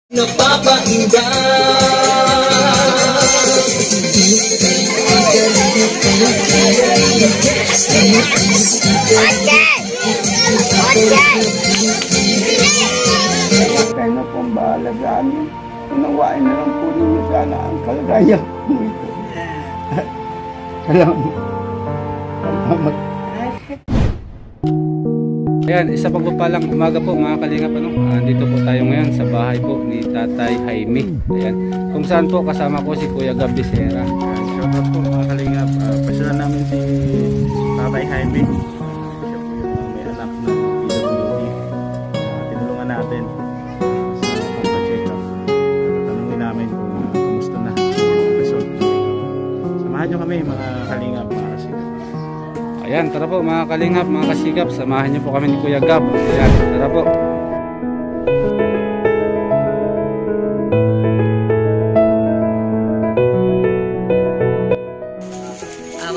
Napapakinggan. Kayo na pong bahala sa amin. Unawain na lang po ninyo sana ang kalagayan po ito. Salamat. Salamat. Ayan, isa pagpapalang umaga po mga kalingap. Dito po tayo ngayon sa bahay po ni Tatay Jaime. Ayan, kung saan po kasama ko si Kuya Gab Becerra. Shoutout po mga kalingap. Pasyalan namin si Tatay Jaime. Siya po yung may anak ng PWD. Tinulungan natin sa pagpa-check-up. Tatanungin namin kung kumusta na yung result. Samahan nyo kami mga kalingap, mga kasigap. Ayan, tara po mga kalingap, mga kasigap. Samahan niyo po kami ni Kuya Gab. Ayan, tara po.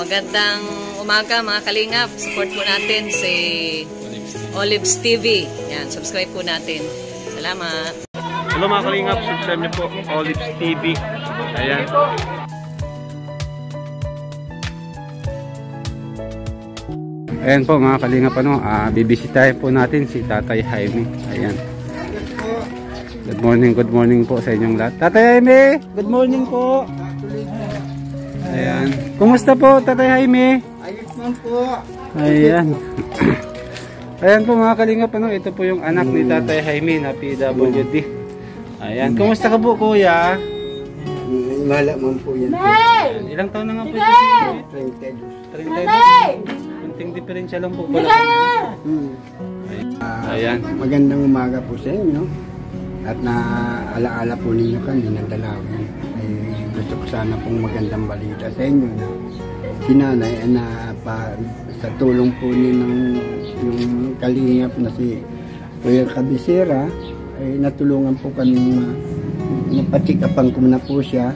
Magandang umaga mga kalingap. Support po natin si Olives TV. Yan, subscribe po natin. Salamat. Hello mga kalingap, subscribe niyo po Olives TV. Ayan. Ayan po mga kalingap, bibisitahin po natin si Tatay Jaime. Ayan. Good morning po sa inyong lahat. Tatay Jaime, good morning po. Ayan. Kumusta po Tatay Jaime? Ayos man po. Ayan. Ayan po mga kalingap, ito po yung anak ni Tatay Jaime na PWD. Ayan. Kumusta ka po kuya? Mahala man po yan. Ayan. Ilang taon na nga po ito? 32. Kunting diferensya lang po pala. Ayan. Magandang umaga po sa inyo. At naalaala po ninyo kami ng dalawin. Gusto ko sana pong magandang balita sa inyo na si nanay na sa tulong po niyo ng yung kalingap na si Kuya Becerra ay natulungan po kami napatikapan ko na po siya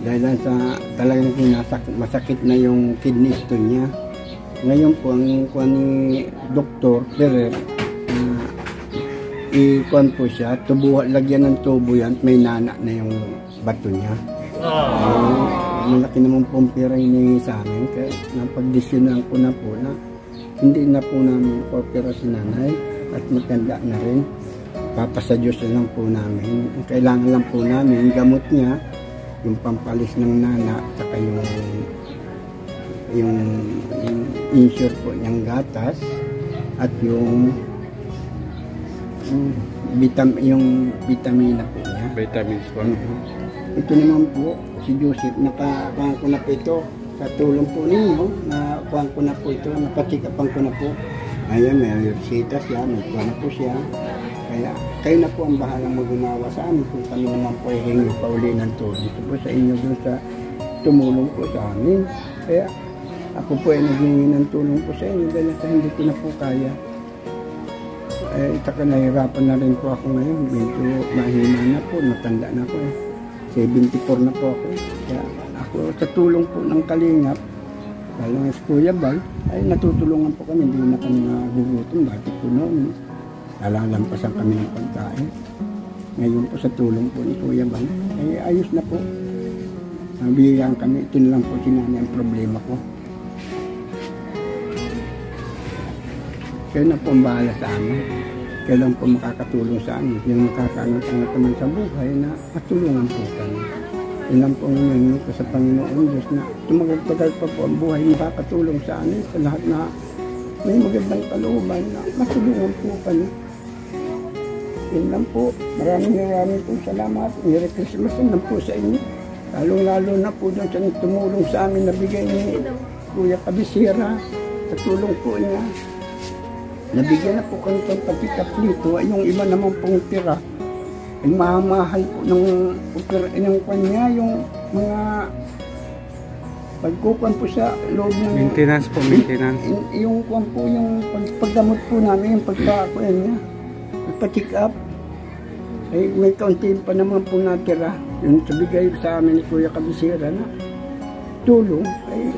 dahil sa talagang masakit na yung kidney stone niya. Ngayon po ang ni Dr. Ferrer ikuan po siya, lagyan ng tubo yan, may nana na yung bato niya. Malaki naman pong pera hinihingi sa amin kaya napagdesisyonan ko na po na hindi na po namin opera si nanay at matanda na rin. Papasa Diyos na lang po namin. Kailangan lang po namin gamot niya, yung pampalis ng nana saka yung insure po niyang gatas at yung vitamina po niya. Vitamins po. Ito naman po, si Joseph, napakuhan ko na po ito. Sa tulong po ninyo, napakuhan ko na po ito, napatikapan ko na po. Ayan, may resita siya, nagkuhan na po siya. Kaya, kayo na po ang bahalang magunawa sa amin kung kami naman po ay hingi pa uli ng tulong. Ito po sa inyo doon sa tumulong po sa amin. Kaya, ako po ay naghingi ng tulong po sa inyo dahil sa hindi ko na po kaya. Itaka nahirapan na rin po ako ngayon. Medyo mahina na po, matanda na po. 74 na po ako. Kaya ako sa tulong po ng kalingap, lalo nga si Kuya Bal, ay natutulungan po kami. Hindi na kami nagugutom. Bakit po noon? Lalalampasan kami ng pagkain. Ngayon po sa tulong po ni Kuya Bal, ay ayos na po. Nabiyayaan kami. Ito na lang po sinanay ang problema ko. Kayo na po ang bahala sa amin. Kayo lang po makakatulong sa amin. Yung makakaangat-angat naman sa buhay na matulungan po kami. Yun lang po ang nangyayari ko sa Panginoon Diyos na tumagag-tagal pa po ang buhay makakatulong sa amin sa lahat na may magandang kalooban na matulungan po kami. Yun lang po. Maraming po salamat. Merry Christmas lang po sa inyo. Lalong-lalo na po doon sa tumulong sa amin na bigay ni Kuya Becerra sa tulong po niya. Nabigyan na po kami ng pagkikap dito. Yung iba naman pong tira. Ay mamahal po ng kanya, yung mga pagkukuhan po sa loob ng Maintenance po, maintenance. Yung kuhan po, yung pagdamot po namin, yung pagkakuhan niya. Pag-check up. Ay may kaunti pa naman po natira. Yung sabigay sa amin ni Kuya Becerra na tulong. Ay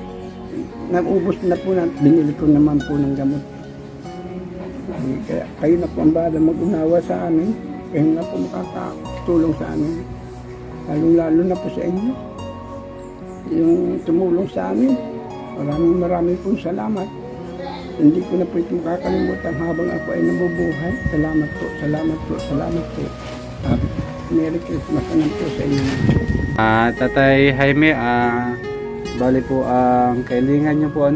nag-ubos na po na. Binili ko naman po ng gamot. Kaya kayo na po ang bahala mag-unawa sa amin. Kayo nga po makakatulong sa amin. Lalo na po sa inyo. Yung tumulong sa amin. Maraming pong salamat. Hindi ko na po ito makakalimutan habang ako ay nabubuhay. Salamat po, salamat po, salamat po. Merry Christmas naman po sa inyo. Tatay Jaime, bali po ang kailangan nyo po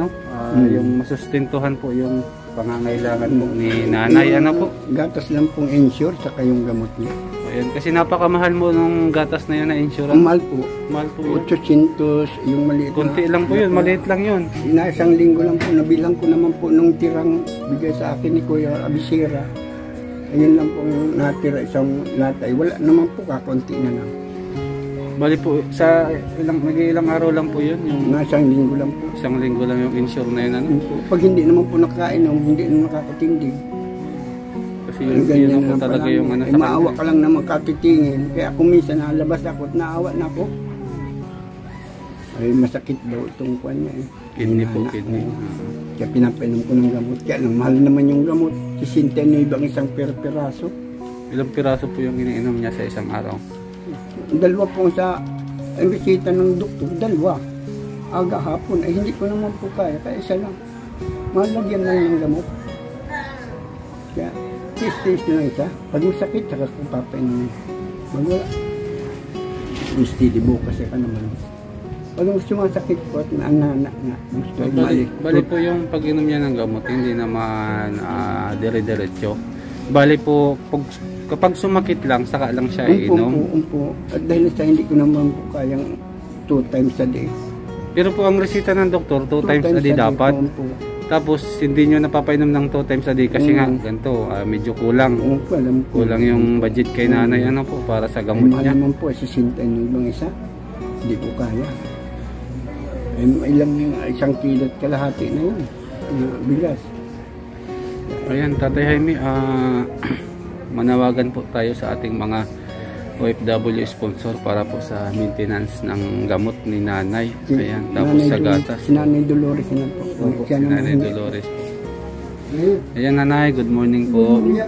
yung masustentuhan po yung pangangailangan po ni nanay, po? Gatas lang pong insure sa kayong gamot niya. Ayan, kasi napakamahal mo nung gatas na yun na insurance. Mahal po. Mahal po yun. 800, yung maliit. Kunti lang po yun, maliit lang yun. Na isang linggo lang po, nabilang ko naman po nung tirang bigay sa akin ni Kuya Abisera. Ayun lang po yung natira isang latay. Wala naman po, kakunti na lang. Bali po, sa nag-ilang araw lang po yun? Yung Isang linggo lang po. isang linggo lang yung insure na yun, Pag hindi naman po nakain, hindi naman nakakatindig. Kasi yun po talaga yung sa maawa ka lang na magkatitingin. Kaya kung minsan nalabas ako at naawa na ako, ay masakit daw itong kuwan niya eh. Kidney po, kidney. Kaya pinapainom ko ng gamot. Kaya lang, mahal naman yung gamot. Sisinten na ibang isang piraso. Ilang piraso po yung iniinom niya sa isang araw? 2 po sa bisita ng doktor. 2. Aga hapon. Ay hindi ko naman po kaya. Kaya isa lang. Malagyan lang ng gamot. Kaya tis-tis na lang isa. Pag masakit, saka kung papainom. Magwala. Steady bukas ka naman. Pag sumasakit po at naanak na gusto ay malik. Bali po yung pag-inom niya ng gamot, hindi naman dire-diretso. Bali po, kapag sumakit lang, saka lang siya iinom. Umpo. At dahil sa hindi ko naman po kayang 2 times a day. Pero po ang resita ng doktor, 2 times a day dapat. Tapos hindi nyo napapainom ng 2 times a day kasi nga ganito, medyo kulang. Kulang yung budget kay nanay po para sa gamot niya. Ay naman po, sisintayin yung ibang isa. Hindi ko kaya. Ay ilang yung 1 kilo at kalahati na yun. Bigas. Ayan, Tatay Jaime, manawagan po tayo sa ating mga OFW sponsor para po sa maintenance ng gamot ni nanay. Ayan, tapos sa gatas. Si Nanay Dolores na po. Opo, si Nanay Dolores po. Ayan, nanay, good morning po. Kuya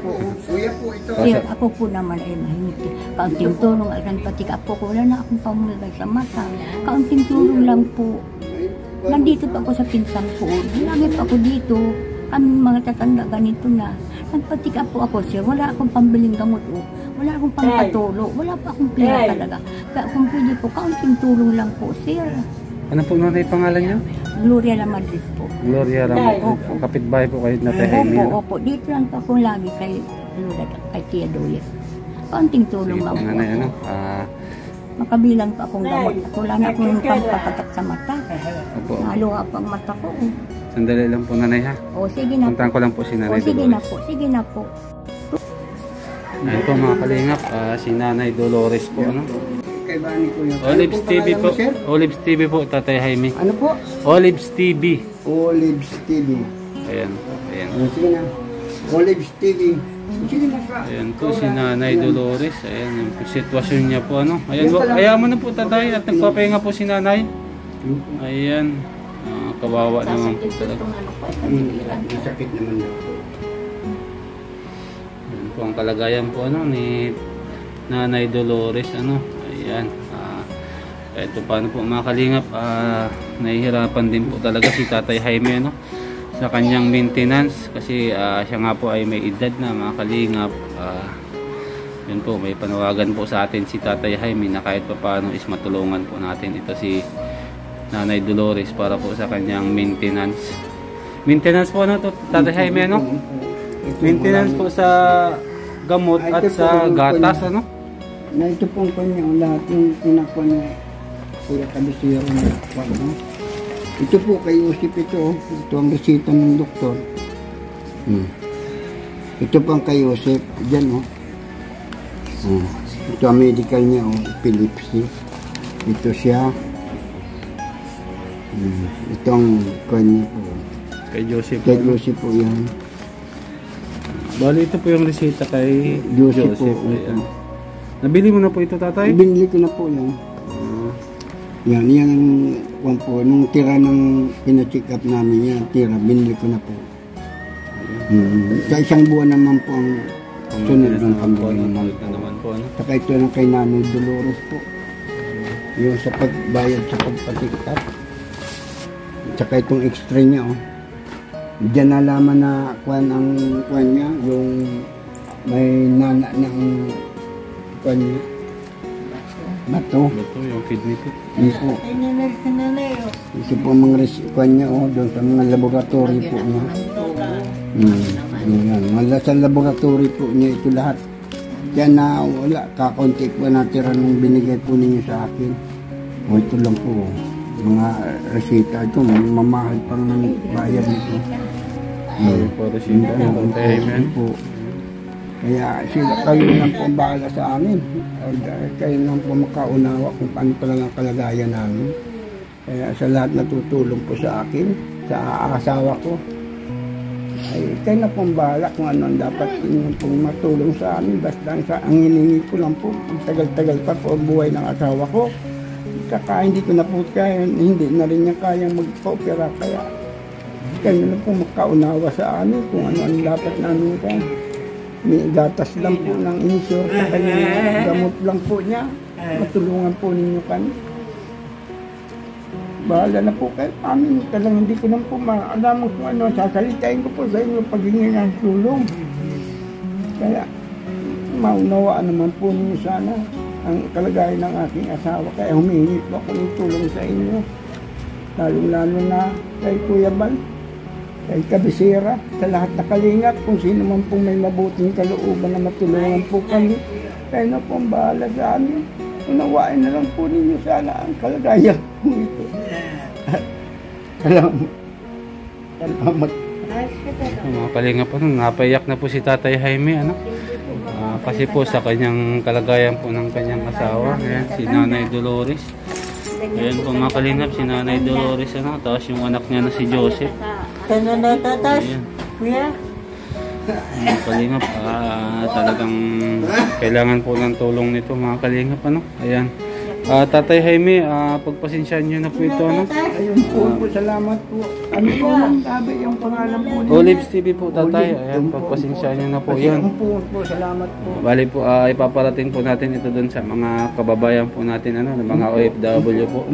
po ito. Sir, ako po naman ay mahingi. Kaunting tulong ay pati ako ko. Wala na akong pamulay sa mata. Kaunting tulong lang po. Nandito pa ako sa pinsan ko. Lagi pa ako dito. Kami mga tatanda ganito na. Nagpatika po ako, sir. Wala akong pambiling gamot. Wala akong pangpatulo. Wala pa akong pera talaga. Kaya kung pwede po, kaunting tulong lang po, sir. Ano po nanay pangalan niyo? Gloria La Madrid po. Gloria Ramos. Kapitbahay po kayo na Tatay Jaime. Opo. Dito lang po ako lagi kay Lula, kay Tia Doya. Kaunting tulong Sige lang po, po. nanay, Makabilang pa akong gamot. Wala na akong pagpapatak sa mata. Opo. Naluha pa ang mata ko. Sandali lang po, nanay, ha? O, sige na Puntahan po. ko lang po si Nanay Sige na Dolores. po. Sige na po. Ayan po mga kalingap, si Nanay Dolores po, Kay Bani ko yun. Olives Ano TV pangalan po. mo, sir? Olives TV po, Tatay Jaime. Ano po? Olives TV. Olives TV. Ayan. Sige na. Olives TV. Sige na ka. Ayan po si Nanay Dolores. Ayan yung sitwasyon niya po, Ayan, ayaw mo na po, Tatay, at nagpapahinga po si Nanay. Ayan. Kawawa naman po talaga. Sakit naman na. Ayan po ang kalagayan po, ni Nanay Dolores, Ayan. Ito paano po mga kalingap, nahihirapan din po talaga si Tatay Jaime, sa kanyang maintenance kasi siya nga po ay may edad na mga kalingap. Yun po, may panawagan po sa atin si Tatay Jaime na kahit pa paano is matulungan po natin ito si Nanay Dolores para po sa kanyang maintenance. Maintenance po to, Tatay Jaime, Maintenance po sa gamot at sa gatas, Na ito pong kanya, lahat yung pinakuha niya. Kuya Kabisero na kuha, Ito po kay Usip ito. Ito ang resita ng doktor. Ito pang kay Usip. Diyan, Ito ang medical niya, epilepsy. Ito siya. Itong kanya po. Kay Joseph. Kay Joseph po yan. Bali ito po yung resita kay Joseph po. Ayan. Nabili mo na po ito, Tatay? Binili ko na po yan. Yan ang po. Nung tira ng pina-check up namin yan, binili ko na po. Sa isang buwan naman po ang Sunod ng po, kambing naman sunod na naman po, ano? Saka ito lang kay Nanay Dolores po. Yung sa pagbayad sa pagpatikap. Saka itong extra niya, oh. Diyan nalaman na kwan ang kwan niya, yung may nana ng kwan niya. Bato. Ito yung kidney po. Yun po. Ito po ang mga kwan niya, oh, doon sa mga laboratory po niya. Yan. Wala sa laboratory po niya ito lahat. Kaya na wala, kakaunti po natira nung binigay po ninyo sa akin. O ito lang po, mga resita ito, mamahal pang bayad nito. Po, resita ng Tatay Jaime. Po. Kaya sila kayo lang po ang bahala sa amin. Kayo lang po makaunawa kung paano pala ang kalagayan namin. Kaya sa lahat na tutulong po sa akin, sa asawa ko, ay kayo na pong bahala kung ano ang dapat inyong pong matulong sa amin. Basta ang hiningi ko lang po, ang tagal-tagal pa po ang buhay ng asawa ko. Kaka hindi ko na po kaya, hindi na rin niya kayang magpa-opera. Kaya kayo na pong makaunawa sa amin kung ano ang dapat namin kaya. May gatas lang po ng insure sa kanya, gamot lang po niya. Matulungan po ninyo kami. Bahala na po kayo. Amin talagang hindi ko na po maalam kung ano. Sasalitain ko po sa inyo paghingi ng tulong. Kaya maunawaan naman po ninyo sana ang kalagayan ng aking asawa. Kaya humingi po ako ng tulong sa inyo. Lalo-lalo na kay Kuya Bal, kay Kabisera, sa lahat na kalingap. Kung sino man pong may mabuting kalooban na matulungan po kami. Kaya na po ang bahala sa amin. Unawain na lang po ninyo sana ang kalagayan po ito. Salamat. Mga kalingap po, napayak na po si Tatay Jaime, ano? Kasi po sa kanyang kalagayan po ng kanyang asawa, ayan, si Nanay Dolores. Ayan po mga kalingap, si Nanay Dolores, ano? Tapos yung anak niya na si Joseph. Ayan. Mga kalingap, talagang kailangan po ng tulong nito mga kalingap, ano? Ayan. Tatay Jaime, pagpasensyahan nyo na po ito, ano? Ayun po, salamat po. Ano po ang sabi yung pangalan po? Olives TV po, Tatay. Ayan, pagpasensyahan nyo na po yan. Po, salamat po. Bali po, ipaparating po natin ito doon sa mga kababayan po natin, ano, ng mga OFW po,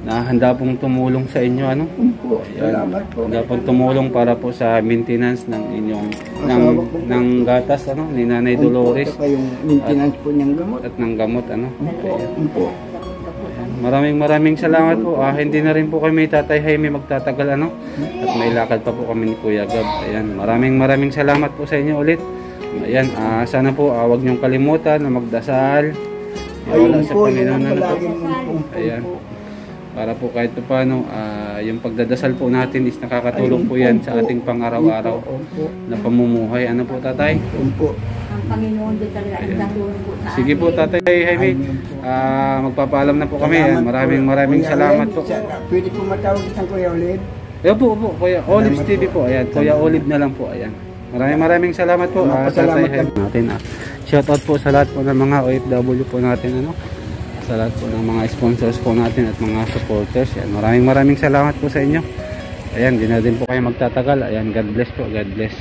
na handa pong tumulong sa inyo, ano? Salamat po. Handa pong tumulong para po sa maintenance ng inyong ng gatas, ano, ni Nanay Dolores. Saka yung maintenance po niyang gamot. At ng gamot, ano. Opo. Maraming salamat po. Hindi na rin po kami Tatay Jaime magtatagal, ano. At may lakad pa po kami ni Kuya Gab. Ayan, maraming salamat po sa inyo ulit. Ayan, sana po wag niyong kalimutan na magdasal. Wala sa Panginoon na po. Ayan. Para po kahit paano, yung pagdadasal po natin is nakakatulong po yan sa ating pang-araw-araw na pamumuhay. Ano po, Tatay? Opo. Ang Panginoon din talaga ang natulong po sa Sige po, Tatay Jaime. Magpapaalam na po kami. Maraming salamat po. Pwede po matawag isang Kuya Olive? Opo, Kuya Olives TV po. Ayan, Kuya Olive na lang po. Ayan. Maraming salamat po. Tatay Jaime natin. Shoutout po sa lahat po ng mga OFW po natin, ano. Sa lahat po ng mga sponsors po natin at mga supporters. Ayan, maraming salamat po sa inyo. Ayan, di na din po kayo magtatagal. Ayan, God bless po. God bless.